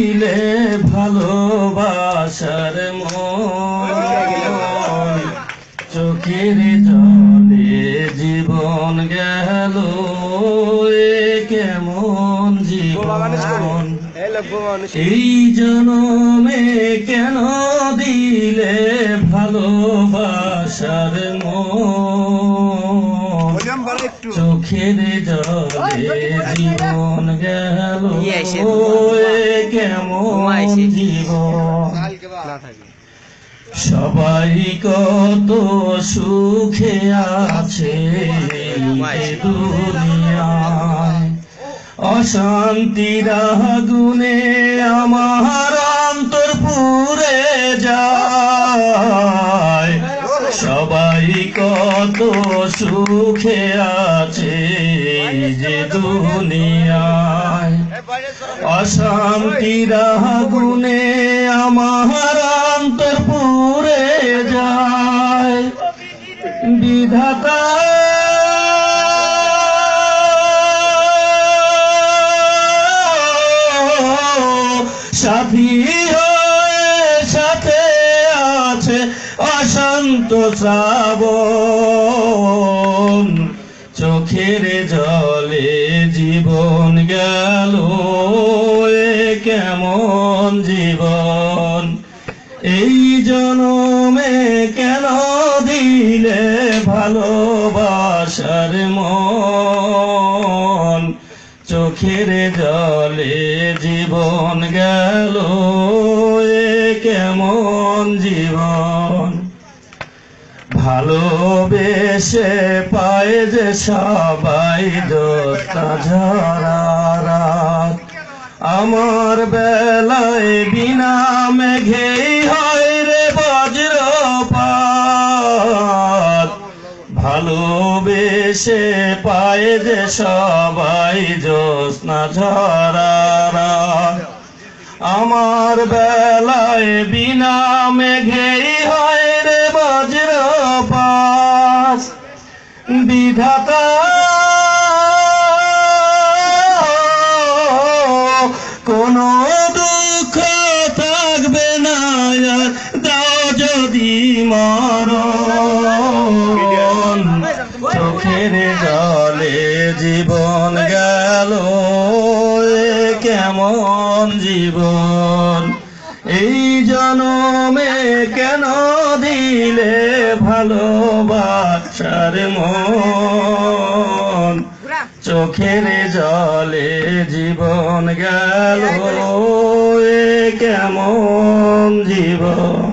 দিলে ভালোবাসার মন চোখের জলে জীবন গেল এ কেমন জীবন এই জনমে কেন দিলে ভালোবাসার মন চোখের জলে জীবন গেল এ কেমন জীবন সবাই কত সুখে আছে দুনিয়ায় অশান্তির আগুনে আমার অন্তর পুড়ে যায় সবাই কত সুখে আছে যে দুনিয়ায় অশান্তির আগুনে আমার অন্তর পুড়ে যায় বিধাতা সাথী হয়ে সাথে আছে অশান্ত শ্রাবণ চোখের জলে জীবন গেল এ কেমন জীবন এই জনমে কেন দিলে ভালোবাসার মন চোখের জলে জীবন গেল এ কেমন জীবন ভালোবেসে পায় যে সবাই দোস্তা ঝরা রাত আমার বেলায় বিনা মেঘেই হয় রে বজ্রপাত ভালোবেসে পায় যে সবাই জ্যোৎস্না ঝরা রাত আমার বেলায় বিনা মেঘেই হয় রে বজ্রপাত বিধাতা কোনো দুঃখ থাকবে না দাও যদি মরণ চোখের জলে জীবন গেল এ কেমন জীবন এই জনমে কেন দিলে ভালোবাসার মন চোখের জলে জীবন গেল এ কেমন জীবন।